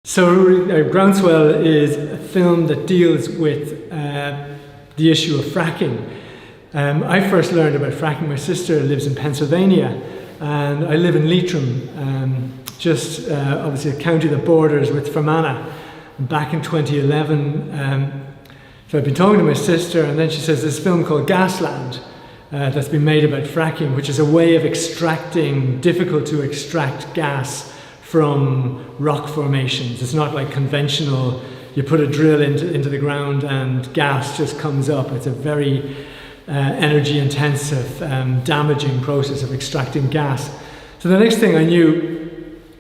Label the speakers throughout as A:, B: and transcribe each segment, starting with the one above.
A: So Groundswell is a film that deals with the issue of fracking. I first learned about fracking. My sister lives in Pennsylvania and I live in Leitrim, just obviously a county that borders with Fermanagh. Back in 2011, so I've been talking to my sister, and then she says this film called Gasland that's been made about fracking, which is a way of extracting difficult to extract gas from rock formations. It's not like conventional, you put a drill into the ground and gas just comes up. It's a very energy intensive, damaging process of extracting gas. So the next thing I knew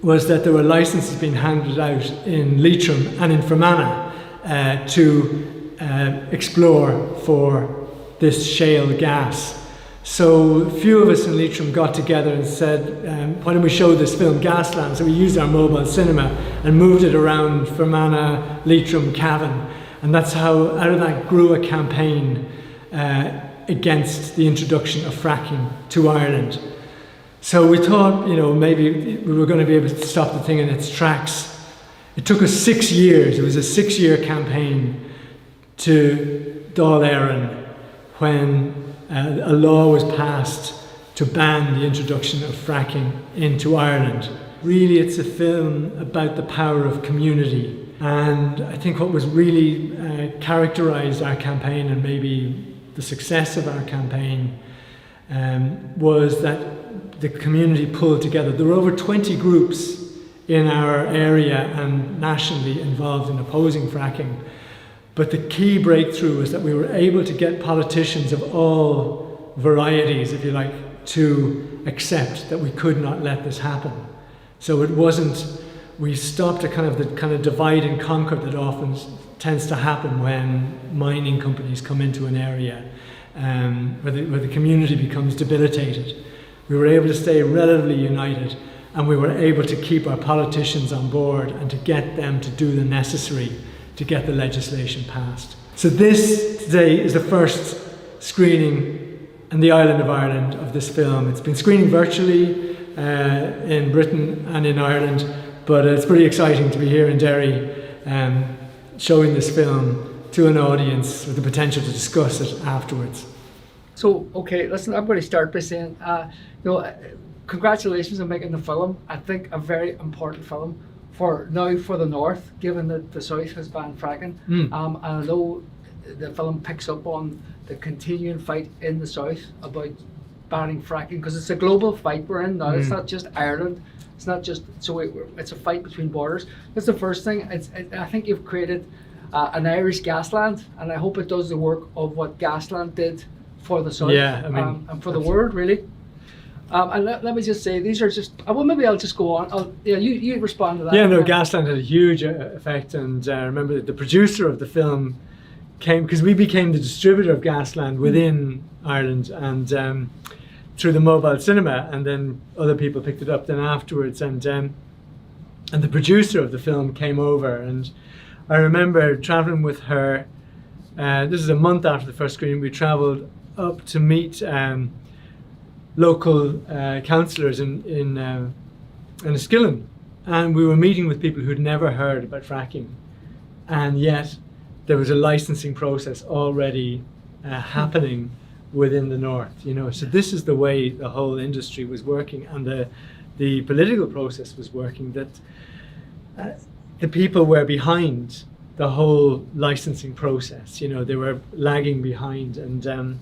A: was that there were licenses being handed out in Leitrim and in Fermanagh to explore for this shale gas. So a few of us in Leitrim got together and said, why don't we show this film Gasland? So we used our mobile cinema and moved it around Fermanagh, Leitrim, Cavan. And that's how out of that grew a campaign against the introduction of fracking to Ireland. So we thought, maybe we were going to be able to stop the thing in its tracks. It took us 6 years. It was a 6-year campaign to Dáil Éireann when a law was passed to ban the introduction of fracking into Ireland. Really, it's a film about the power of community. And I think what was really characterised our campaign, and maybe the success of our campaign, was that the community pulled together. There were over 20 groups in our area and nationally involved in opposing fracking. But the key breakthrough was that we were able to get politicians of all varieties, if you like, to accept that we could not let this happen. So it wasn't, we stopped the kind of divide and conquer that often tends to happen when mining companies come into an area where the community becomes debilitated. We were able to stay relatively united, and we were able to keep our politicians on board and to get them to do the necessary to get the legislation passed. So this today is the first screening in the island of Ireland of this film. It's been screening virtually in Britain and in Ireland, but it's pretty exciting to be here in Derry showing this film to an audience with the potential to discuss it afterwards.
B: So, okay, listen, I'm going to start by saying, congratulations on making the film. I think a very important film for the North, given that the South has banned fracking. And I know the film picks up on the continuing fight in the South about banning fracking, because it's a global fight we're in now. It's not just Ireland. It's not just, it's a fight between borders. That's the first thing. I think you've created an Irish Gasland, and I hope it does the work of what Gasland did for the South, and for the world, really. And let me just say, these are just, maybe I'll just go on. You respond to that.
A: Yeah, no, Gasland had a huge effect, and I remember that the producer of the film came, because we became the distributor of Gasland within Ireland, and through the mobile cinema, and then other people picked it up then afterwards, and the producer of the film came over, and I remember traveling with her. This is a month after the first screening. We travelled up to meet local councillors in Enniskillen, and we were meeting with people who'd never heard about fracking, and yet there was a licensing process already happening within the North. So this is the way the whole industry was working, and the political process was working, that the people were behind the whole licensing process. They were lagging behind, and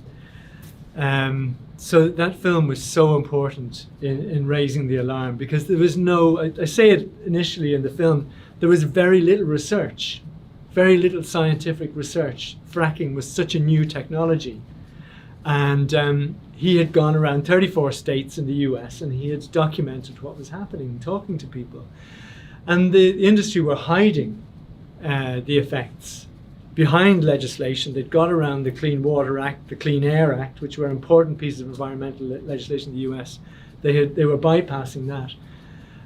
A: so that film was so important in raising the alarm, because there was I say it initially in the film, there was very little research, very little scientific research. Fracking was such a new technology, and he had gone around 34 states in the US, and he had documented what was happening, talking to people, and the industry were hiding the effects behind legislation. They'd got around the Clean Water Act, the Clean Air Act, which were important pieces of environmental legislation in the US. They were bypassing that.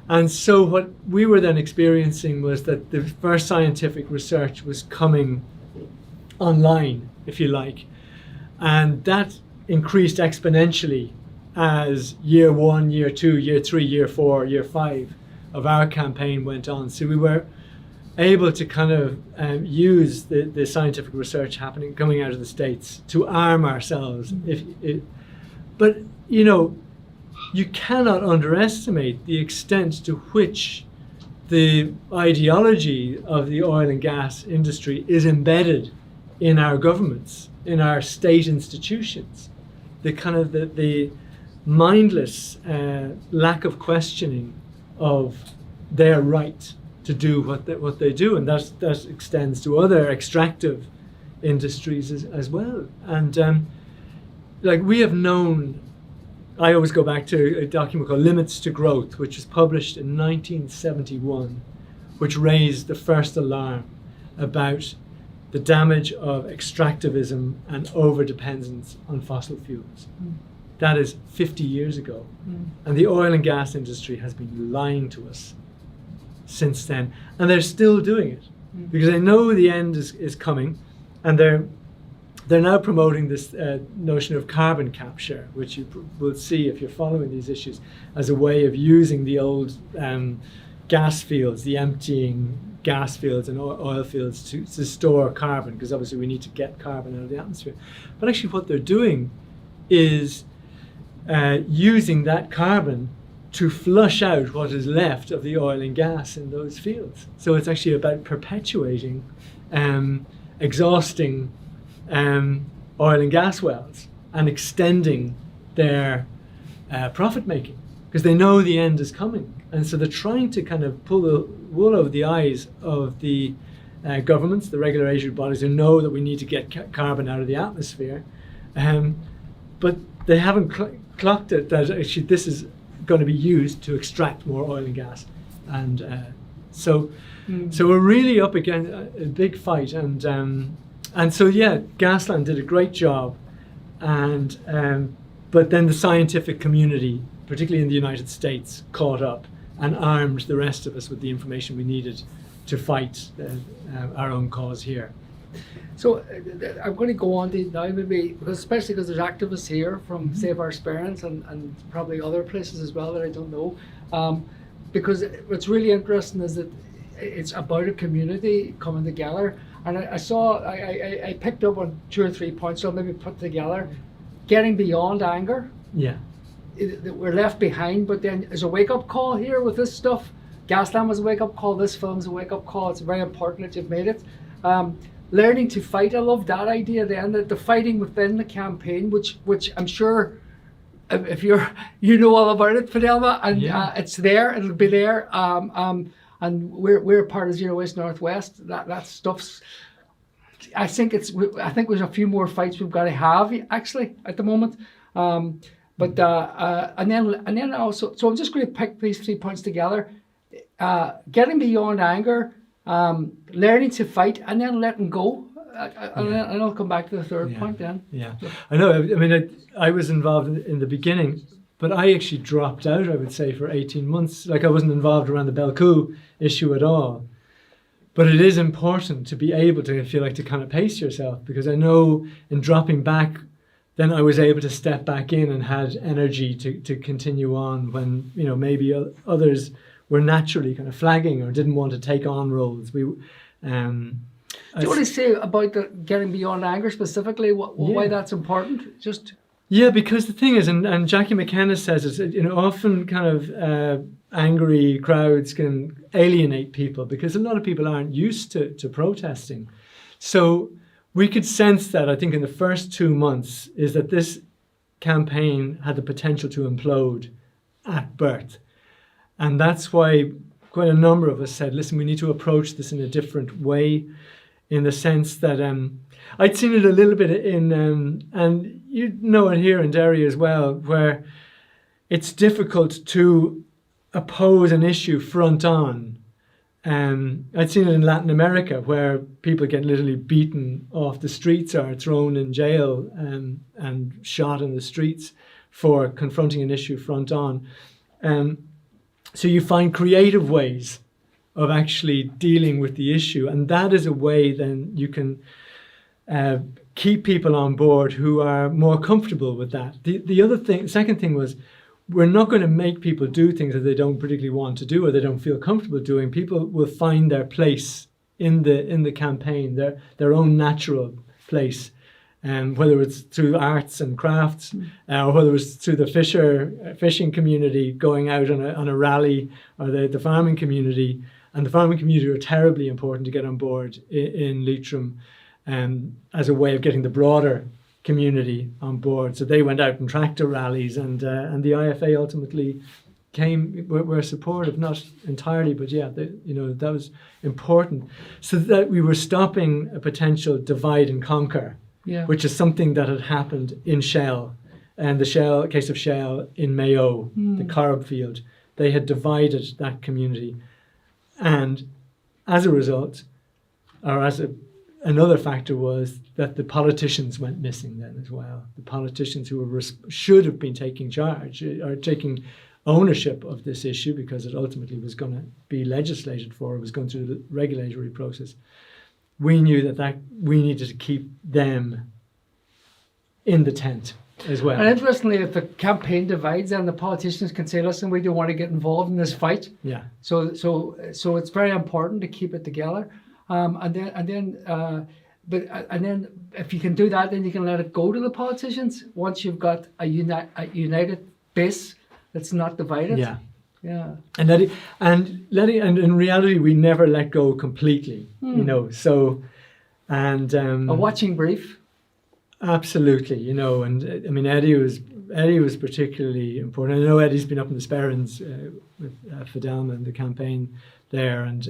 A: And so what we were then experiencing was that the first scientific research was coming online, if you like. And that increased exponentially as year 1, year 2, year 3, year 4, year 5 of our campaign went on. So we were able to kind of use the scientific research coming out of the States to arm ourselves. But you cannot underestimate the extent to which the ideology of the oil and gas industry is embedded in our governments, in our state institutions. The kind of the mindless lack of questioning of their right to do what they do, and that extends to other extractive industries as well. And like we have known, I always go back to a document called Limits to Growth, which was published in 1971, which raised the first alarm about the damage of extractivism and overdependence on fossil fuels. That is 50 years ago. And the oil and gas industry has been lying to us since then. And they're still doing it because they know the end is coming, and they're now promoting this notion of carbon capture, which you will see if you're following these issues, as a way of using the old gas fields, the emptying gas fields and oil fields to store carbon, because obviously we need to get carbon out of the atmosphere. But actually what they're doing is using that carbon to flush out what is left of the oil and gas in those fields. So it's actually about perpetuating exhausting oil and gas wells and extending their profit making, because they know the end is coming. And so they're trying to kind of pull the wool over the eyes of the governments, the regulatory bodies who know that we need to get carbon out of the atmosphere. But they haven't clocked it that actually this is going to be used to extract more oil and gas. And so we're really up against a big fight. And so, yeah, Gasland did a great job. And but then the scientific community, particularly in the United States, caught up and armed the rest of us with the information we needed to fight our own cause here.
B: So I'm going to go on to now, maybe, because especially because there's activists here from Save Our Sperrins and probably other places as well that I don't know. Because what's really interesting is that it's about a community coming together. And I picked up on 2 or 3 points, so I'll maybe put together. Getting beyond anger.
A: Yeah.
B: That we're left behind, but then there's a wake-up call here with this stuff. Gasland was a wake-up call, this film's a wake-up call. It's very important that you've made it. Learning to fight, I love that idea then, that the fighting within the campaign, which I'm sure if you know all about it, Fidelma, and it's there, it'll be there. And we're part of Zero Waste Northwest. That stuff's, I think there's a few more fights we've got to have actually at the moment. But and then also, so I'm just going to pick these 3 points together. Getting beyond anger, learning to fight, and then letting go. And I'll come back to the third point then.
A: Yeah, I know. I mean, I was involved in the beginning, but I actually dropped out, I would say, for 18 months. Like I wasn't involved around the Belcoo issue at all. But it is important to be able to feel like to kind of pace yourself, because I know in dropping back, then I was able to step back in and had energy to continue on when, maybe others were naturally kind of flagging or didn't want to take on roles. Do you want to say about the getting beyond anger specifically, why that's important? Yeah, because the thing is, and Jackie McKenna says it, often kind of angry crowds can alienate people because a lot of people aren't used to protesting. So we could sense that, I think, in the first 2 months, is that this campaign had the potential to implode at birth. And that's why quite a number of us said, listen, we need to approach this in a different way, in the sense that I'd seen it a little bit in, and you know it here in Derry as well, where it's difficult to oppose an issue front on. I'd seen it in Latin America, where people get literally beaten off the streets or thrown in jail and shot in the streets for confronting an issue front on. So you find creative ways of actually dealing with the issue, and that is a way then you can keep people on board who are more comfortable with that. The other thing, second thing was, we're not going to make people do things that they don't particularly want to do or they don't feel comfortable doing. People will find their place in the campaign, their own natural place, whether it's through arts and crafts, or whether it's through the fishing community going out on a rally, or the farming community. And the farming community are terribly important to get on board in Leitrim, as a way of getting the broader community on board. So they went out in tractor rallies, and the IFA ultimately were supportive, not entirely, but yeah, that was important, so that we were stopping a potential divide and conquer, which is something that had happened in Shell, and the case of Shell in Mayo, the Corrib field. They had divided that community, and as a result, or another factor was that the politicians went missing then as well. The politicians who should have been taking charge or taking ownership of this issue, because it ultimately was going to be legislated for, it was going through the regulatory process. We knew that we needed to keep them in the tent as well.
B: And interestingly, if the campaign divides, then the politicians can say, listen, we don't want to get involved in this fight.
A: Yeah.
B: So it's very important to keep it together. And then if you can do that, then you can let it go to the politicians once you've got a united base that's not divided.
A: Yeah.
B: Yeah.
A: And in reality, we never let go completely. So, and
B: a watching brief.
A: Absolutely, and I mean Eddie was particularly important. I know Eddie's been up in the Sperrins with Fidelma and the campaign there, and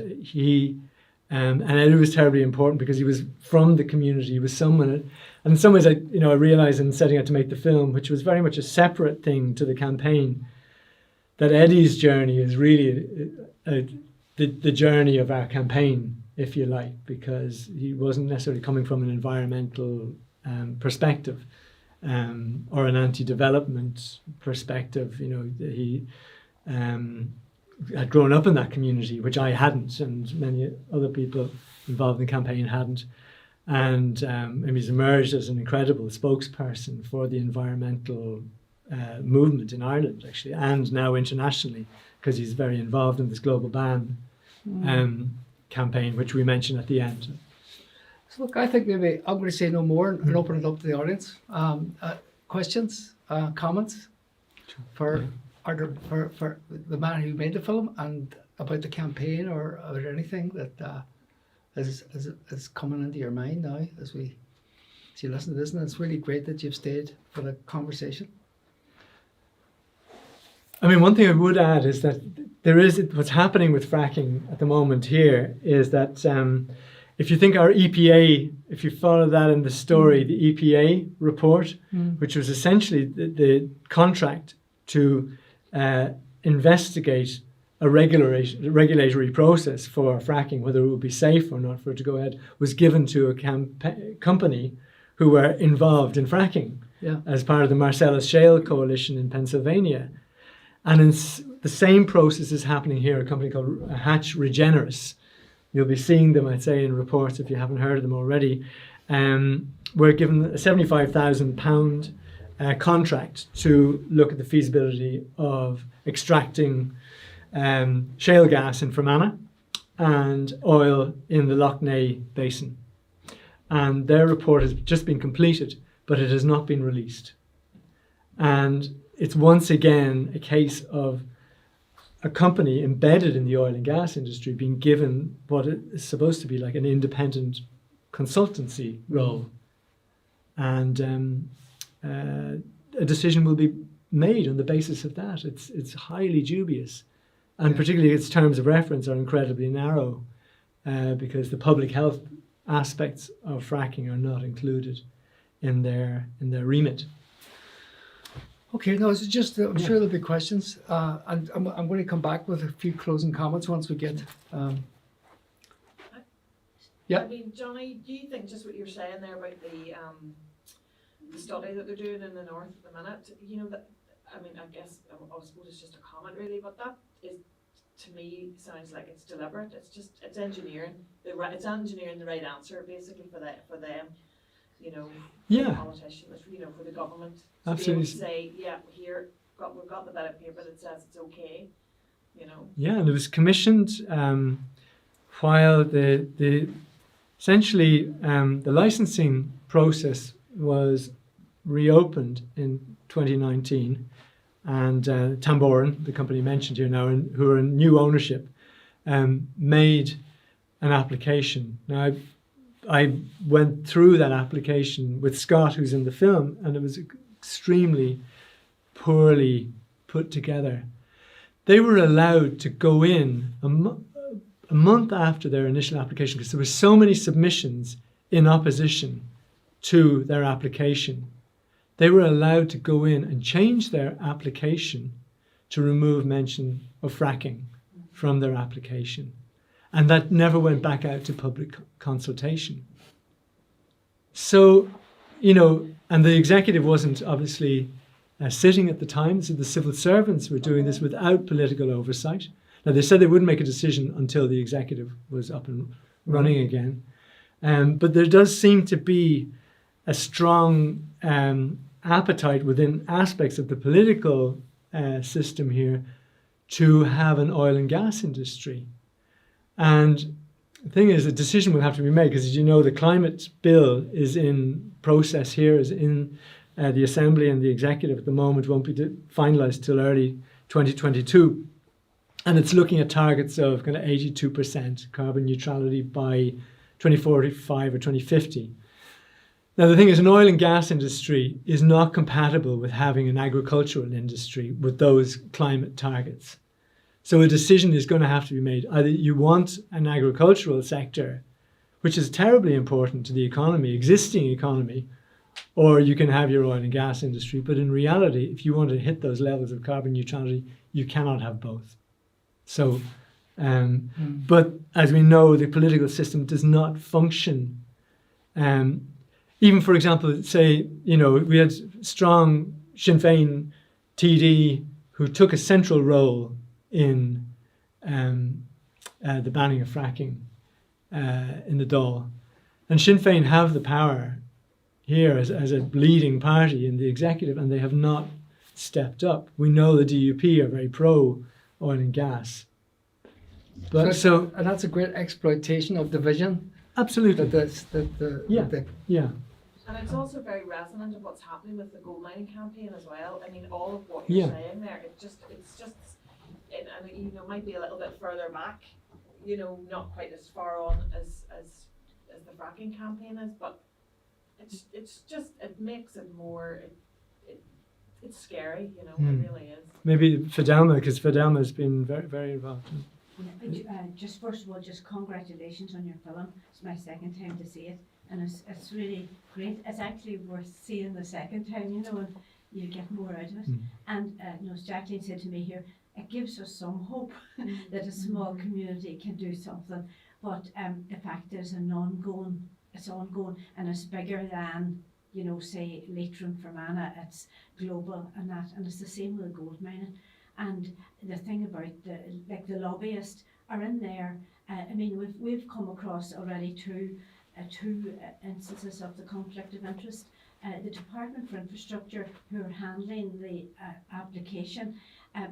A: and Eddie was terribly important because he was from the community. He was someone, and in some ways, I realized in setting out to make the film, which was very much a separate thing to the campaign, that Eddie's journey is really the journey of our campaign, if you like, because he wasn't necessarily coming from an environmental perspective, or an anti-development perspective. He had grown up in that community, which I hadn't, and many other people involved in the campaign hadn't. And he's emerged as an incredible spokesperson for the environmental movement in Ireland, actually, and now internationally, because he's very involved in this global ban campaign, which we mentioned at the end.
B: So look, I think maybe I'm going to say no more and open it up to the audience. Questions, comments for the man who made the film, and about the campaign, or about anything that is coming into your mind now as you listen to this. And it's really great that you've stayed for the conversation.
A: I mean, one thing I would add is that what's happening with fracking at the moment here is that if you think our EPA, if you follow that in the story, the EPA report, which was essentially the contract to investigate a regulatory process for fracking, whether it would be safe or not for it to go ahead, was given to a company who were involved in fracking as part of the Marcellus Shale Coalition in Pennsylvania. And the same process is happening here, a company called Hatch Regeneris. You'll be seeing them, I'd say, in reports if you haven't heard of them already. We're given a £75,000 contract to look at the feasibility of extracting shale gas in Fermanagh and oil in the Lough Neagh Basin. And their report has just been completed, but it has not been released. And it's once again a case of a company embedded in the oil and gas industry being given what is supposed to be like an independent consultancy role. And a decision will be made on the basis of that. It's highly dubious. And particularly its terms of reference are incredibly narrow, because the public health aspects of fracking are not included in their remit.
B: Okay, no, it's just, I'm sure there'll be questions, and I'm going to come back with a few closing comments once we get.
C: I mean, Johnny, do you think just what you're saying there about the study that they're doing in the north at the minute, that, I mean, I guess, I suppose it's just a comment really, but that is, to me, sounds like it's deliberate. It's engineering. It's engineering the right answer, basically, for them. For the politicians, for the government, to
A: absolutely.
C: be able to say, here, we've got the bit of paper that says it's okay, you know.
A: Yeah, and it was commissioned while the essentially the licensing process was reopened in 2019, and Tamboran, the company mentioned here now, and who are in new ownership, made an application. Now, I went through that application with Scott, who's in the film, and it was extremely poorly put together. They were allowed to go in a month after their initial application because there were so many submissions in opposition to their application. They were allowed to go in and change their application to remove mention of fracking from their application. And that never went back out to public consultation. So, you know, and the executive wasn't obviously sitting at the time, so the civil servants were doing this without political oversight. Now, they said they wouldn't make a decision until the executive was up and running again. But there does seem to be a strong appetite within aspects of the political system here to have an oil and gas industry. And the thing is, a decision will have to be made because, as you know, the climate bill is in process here, is in the Assembly and the Executive at the moment, won't be finalised till early 2022. And it's looking at targets of kind of 82% carbon neutrality by 2045 or 2050. Now, the thing is, an oil and gas industry is not compatible with having an agricultural industry with those climate targets. So a decision is going to have to be made. Either you want an agricultural sector, which is terribly important to the economy, existing economy, or you can have your oil and gas industry. But in reality, if you want to hit those levels of carbon neutrality, you cannot have both. So, but as we know, the political system does not function. Even, for example, say, you know, we had strong Sinn Féin TD who took a central role in the banning of fracking in the Dáil. And Sinn Féin have the power here as a leading party in the executive, and they have not stepped up. We know the DUP are very pro oil and gas. But
B: and that's a great exploitation of division.
A: Absolutely.
B: Yeah.
C: And it's also very resonant of what's happening with the gold mining campaign as well. I mean, all of what you're saying there, it's just, and you know, might be a little bit further back, you know, not quite as far on as the fracking campaign is, but it's just, it makes it more, it's scary, you know, it really is.
A: Maybe Fidelma, because Fidelma has been very, very involved.
D: Just first of all, just congratulations on your film. It's my second time to see it, and it's really great. It's actually worth seeing the second time, you know, and you get more out of it. And you know, as Jacqueline said to me here, it gives us some hope that a small community can do something. But the fact is, it's ongoing, and it's bigger than, you know, say Leitrim, Fermanagh. It's global and that, and it's the same with the gold mining. And the thing about the lobbyists are in there. I mean, we've come across already two instances of the conflict of interest. The Department for Infrastructure, who are handling the application,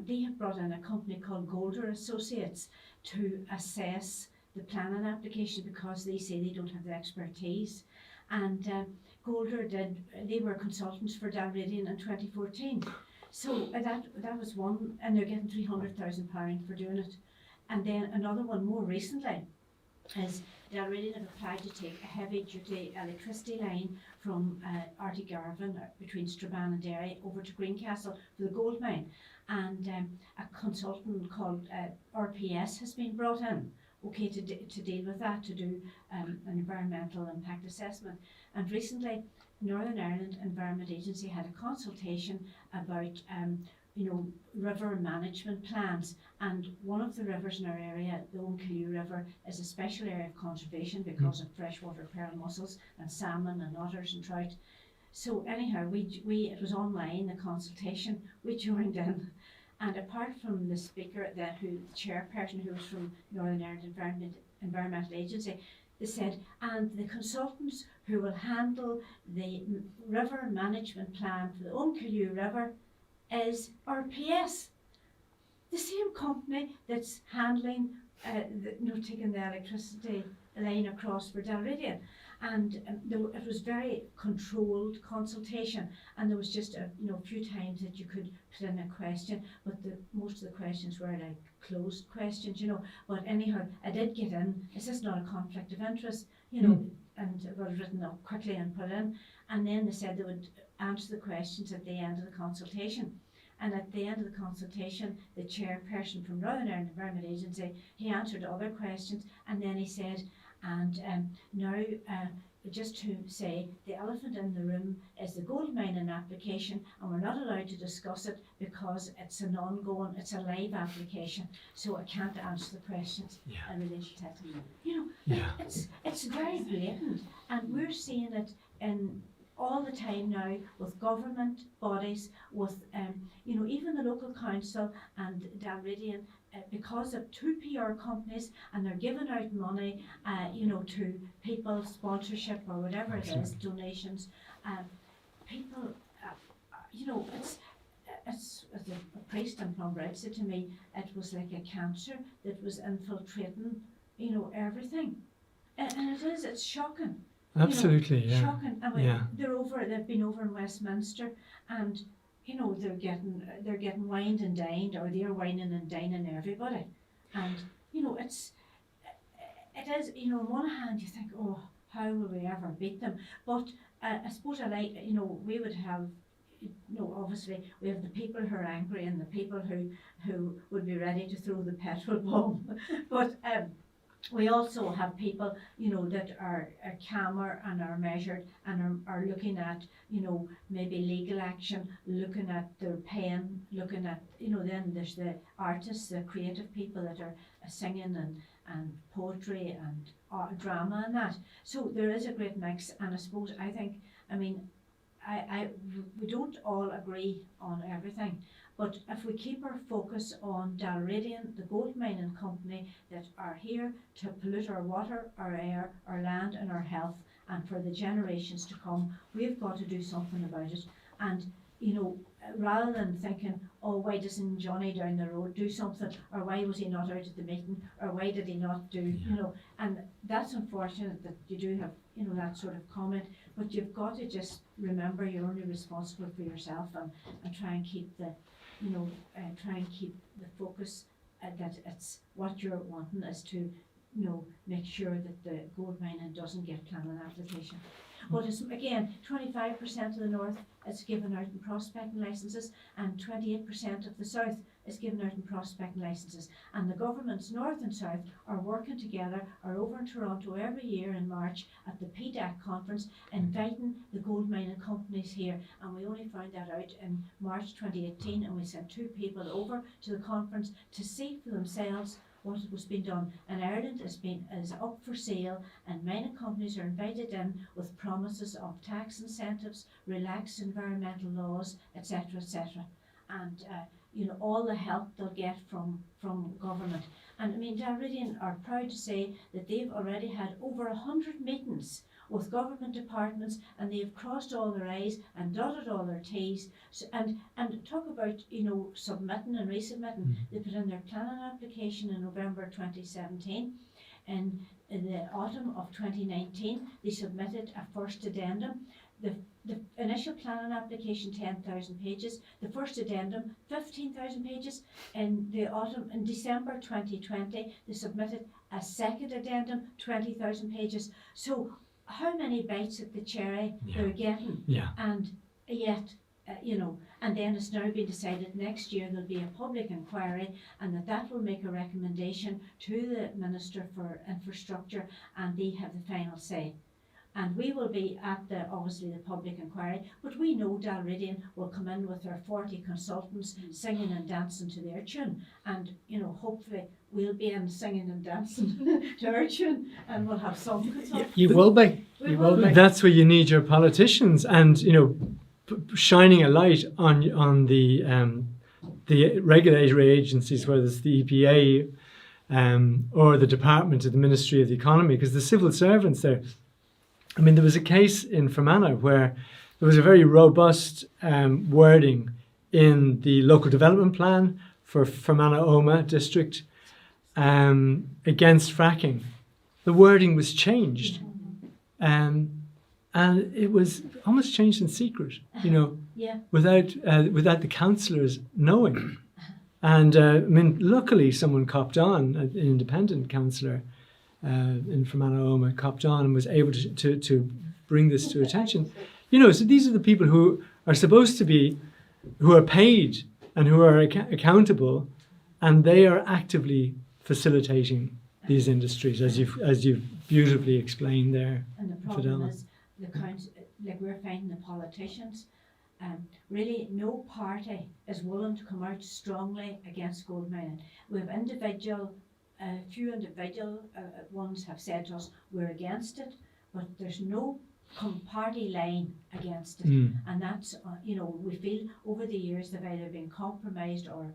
D: they have brought in a company called Golder Associates to assess the planning application because they say they don't have the expertise. And Golder they were consultants for Dalradian in 2014. So that was one, and they're getting £300,000 for doing it. And then another one more recently is Dalradian have applied to take a heavy duty electricity line from Artie-Garvan between Strabane and Derry over to Greencastle for the gold mine. And a consultant called RPS has been brought in, okay, to deal with that, to do an environmental impact assessment. And recently, Northern Ireland Environment Agency had a consultation about you know, river management plans, and one of the rivers in our area, the Onkillu River, is a special area of conservation because of freshwater pearl mussels and salmon and otters and trout. So anyhow, it was online, the consultation, we joined in, and apart from the speaker, the chairperson who was from Northern Ireland Environmental Agency, they said, and the consultants who will handle the river management plan for the Onkillu River is RPS, the same company that's handling, taking the electricity line across for Dalradian. And it was very controlled consultation, and there was just a few times that you could put in a question, but most of the questions were like closed questions, But anyhow, I did get in. Is this not a conflict of interest, and it was written up quickly and put in. And then they said they would answer the questions at the end of the consultation. And at the end of the consultation, the chairperson from Northern Ireland Environment Agency, he answered other questions, and then he said, now, just to say, the elephant in the room is the gold mining application, and we're not allowed to discuss it because it's it's a live application, so I can't answer the questions in relation to it. It's very blatant, and we're seeing it in all the time now with government bodies, with even the local council and Dalradian, because of two PR companies, and they're giving out money, to people, sponsorship or whatever it is, donations. People, it's as a priest in Clonbride said to me, it was like a cancer that was infiltrating, everything, and it's shocking.
A: Absolutely, yeah.
D: Shocking. I mean, they've been over in Westminster, and they're getting wined and dined, or they're wining and dining everybody. And it is, on one hand you think, oh, how will we ever beat them? But I suppose we would have, obviously we have the people who are angry and the people who would be ready to throw the petrol bomb. But we also have people, that are calmer and are measured and are looking at, maybe legal action, looking at their pen, looking at, then there's the artists, the creative people that are singing and poetry and drama and that. So there is a great mix, and I suppose, we don't all agree on everything. But if we keep our focus on Dalradian, the gold mining company that are here to pollute our water, our air, our land and our health, and for the generations to come, we've got to do something about it. And, rather than thinking, oh, why doesn't Johnny down the road do something, or why was he not out at the meeting, or why did he not do, and that's unfortunate that you do have, that sort of comment, but you've got to just remember you're only responsible for yourself, and try and keep the focus, that it's what you're wanting is to make sure that the gold mining doesn't get planning application. But it's, again, 25% of the north is given out in prospecting licences, and 28% of the south is given out in prospecting licences. And the governments north and south are working together, are over in Toronto every year in March at the PDAC conference, inviting the gold mining companies here. And we only found that out in March 2018, and we sent 2 people over to the conference to see for themselves what was being done. And Ireland is up for sale, and mining companies are invited in with promises of tax incentives, relaxed environmental laws, etc., etc. And all the help they'll get from government. And Dalradian are proud to say that they've already had over 100 meetings with government departments, and they've crossed all their I's and dotted all their T's. So, and talk about submitting and resubmitting. They put in their planning application in November 2017. In the autumn of 2019, they submitted a first addendum. The initial planning application, 10,000 pages. The first addendum, 15,000 pages. In December 2020, they submitted a second addendum, 20,000 pages. So how many bites at the cherry they're getting? And yet, and then it's now been decided next year there'll be a public inquiry, and that will make a recommendation to the Minister for Infrastructure, and they have the final say. And we will be at obviously the public inquiry, but we know Dalradian will come in with their 40 consultants singing and dancing to their tune, and hopefully we'll be in singing and dancing to our tune, and we'll have some consultants.
A: You will be.
D: We will be.
A: That's where you need your politicians, and shining a light on the regulatory agencies, whether it's the EPA or the Department of the Ministry of the Economy, because the civil servants there. There was a case in Fermanagh where there was a very robust wording in the local development plan for Fermanagh district against fracking. The wording was changed, and it was almost changed in secret,
D: Yeah.
A: without the councillors knowing. And I mean, luckily someone copped on, an independent councillor in Fermanagh copped on and was able to bring this to attention. So these are the people who are supposed to be, who are paid and who are accountable, and they are actively facilitating these industries, as you've beautifully explained there.
D: And the problem is we're finding the politicians, really no party is willing to come out strongly against gold mining. We have few individual ones have said to us, we're against it, but there's no party line against it. And that's, we feel over the years they've either been compromised or,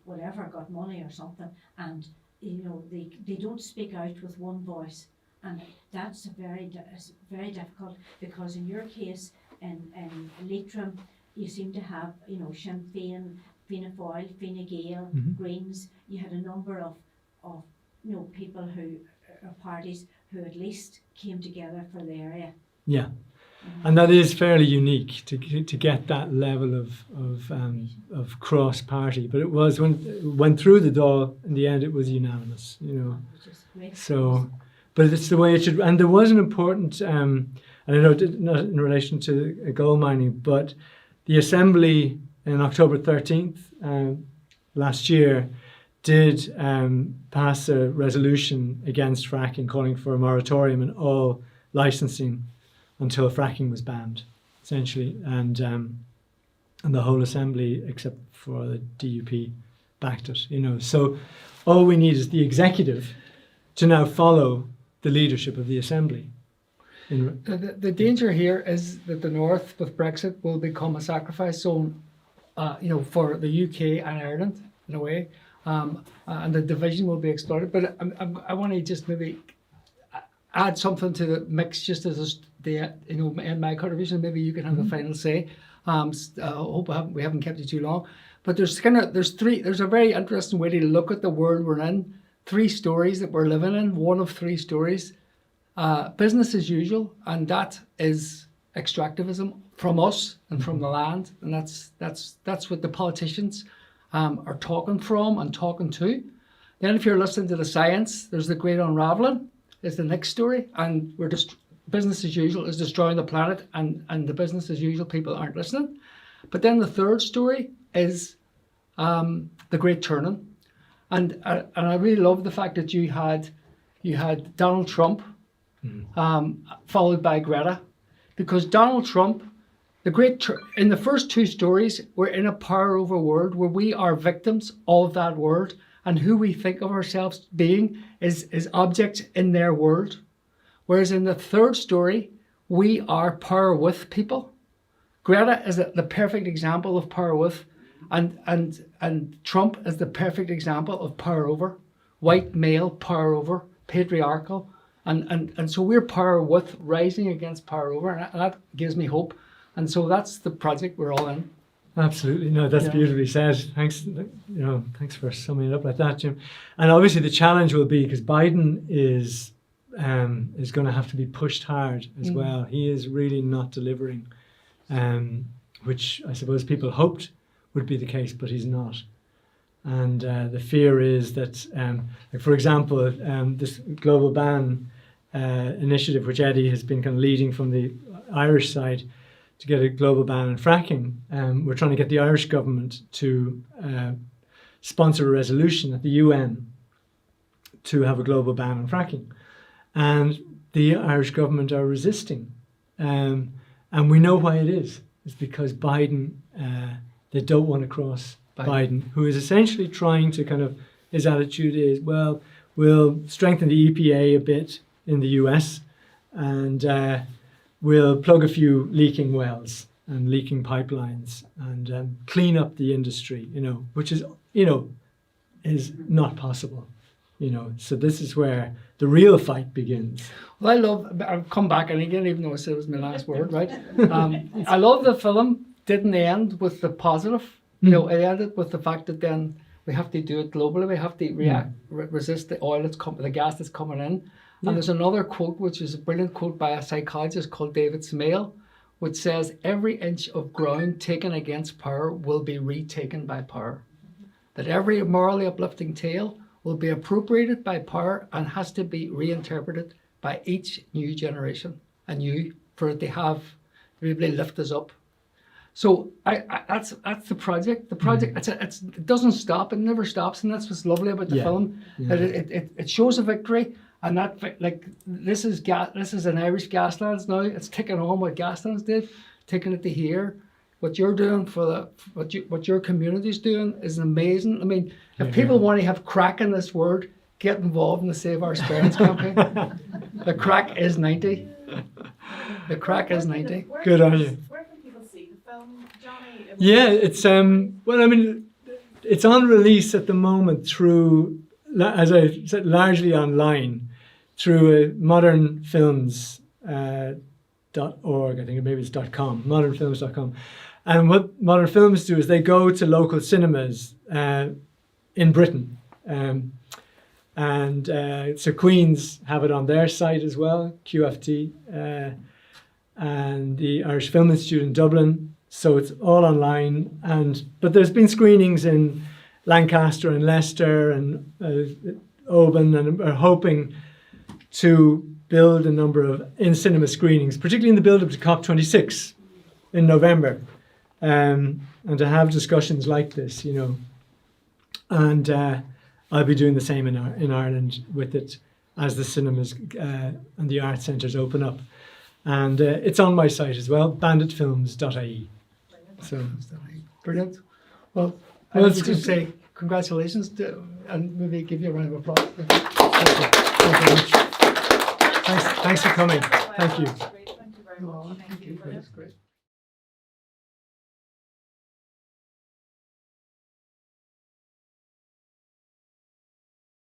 D: whatever, got money or something, and, they don't speak out with one voice. And that's very difficult, because in your case, in Leitrim, you seem to have, Sinn Féin, Fianna Fáil, Fine Gael, Greens. You had a number of people who are parties who at least came together for the area.
A: Yeah, and that is fairly unique to get that level of cross party. But it was, when it went through the Dáil, in the end, it was unanimous.
D: Which is great.
A: So, but it's the way it should. And there was an important, and I know not in relation to gold mining, but the Assembly on October 13th last year did pass a resolution against fracking, calling for a moratorium in all licensing until fracking was banned, essentially, and the whole Assembly, except for the DUP, backed it. So all we need is the executive to now follow the leadership of the Assembly.
B: The danger here is that the North, with Brexit, will become a sacrifice zone, for the UK and Ireland in a way, and the division will be exploited. But I want to just maybe add something to the mix, just as in my contribution. Maybe you can have the final say. I hope we haven't kept you too long. But there's a very interesting way to look at the world we're in. 3 stories that we're living in. One of 3 stories. Business as usual, and that is extractivism from us and from the land, and that's what the politicians are talking from and talking to. Then, if you're listening to the science, there's the great unraveling, is the next story, and we're just business as usual is destroying the planet, and the business as usual people aren't listening. But then the third story is the great turning, and I really love the fact that you had Donald Trump. Followed by Greta, because Donald Trump, in the first 2 stories, we're in a power over world where we are victims of that world, and who we think of ourselves being is objects in their world. Whereas in the third story, we are power with people. Greta is the perfect example of power with, and Trump is the perfect example of power over, white male power over, patriarchal. And so we're power with, rising against power over, and that gives me hope. And so that's the project we're all in.
A: Absolutely, no, that's beautifully said. Thanks, thanks for summing it up like that, Jim. And obviously the challenge will be, because Biden is going to have to be pushed hard as well. He is really not delivering, which I suppose people hoped would be the case, but he's not. And the fear is that, for example, this global ban initiative, which Eddie has been kind of leading from the Irish side to get a global ban on fracking, we're trying to get the Irish government to sponsor a resolution at the UN to have a global ban on fracking. And the Irish government are resisting. And we know why it is. It's because Biden, they don't want to cross Biden, who is essentially trying to his attitude is, well, we'll strengthen the EPA a bit in the US, and we'll plug a few leaking wells and leaking pipelines and clean up the industry, which is, is not possible, So this is where the real fight begins.
B: Well, I'll come back, and again, even though I said it was my last word, right? I love the film didn't end with the positive. You know, it ended with the fact that then we have to do it globally. We have to resist the oil the gas that's coming in. And there's another quote, which is a brilliant quote by a psychologist called David Smale, which says, "Every inch of ground taken against power will be retaken by power. That every morally uplifting tale will be appropriated by power and has to be reinterpreted by each new generation anew for it to have really lift us up." So that's the project. The project it doesn't stop. It never stops, and that's what's lovely about the film. That it shows a victory, and that like this is an Irish Gaslands now. It's taking on what Gaslands did, taking it to here. What you're doing what your community's doing is amazing. I mean, if people want to have crack in this word, get involved in the Save Our Sperrins campaign. The crack is 90. The crack is 90.
A: Good on you.
C: Where can people see the film, Johnny?
A: Yeah, it's well, I mean, it's on release at the moment through, as I said, largely online through modernfilms.org. I think maybe it's .com, modernfilms.com. And what Modern Films do is they go to local cinemas in Britain. So Queen's have it on their site as well, QFT, and the Irish Film Institute in Dublin. So it's all online. But there's been screenings in Lancaster and Leicester and Oban, and are hoping to build a number of in-cinema screenings, particularly in the build-up to COP26 in November. And to have discussions like this, you know, and I'll be doing the same in Ireland with it as the cinemas and the art centres open up, and it's on my site as well, banditfilms.ie. So
B: Brilliant. Well, I was just going to say congratulations and maybe give you a round of applause.
A: Thanks for coming. Thank you.
C: Thank you very much.
B: Thank you. That's great.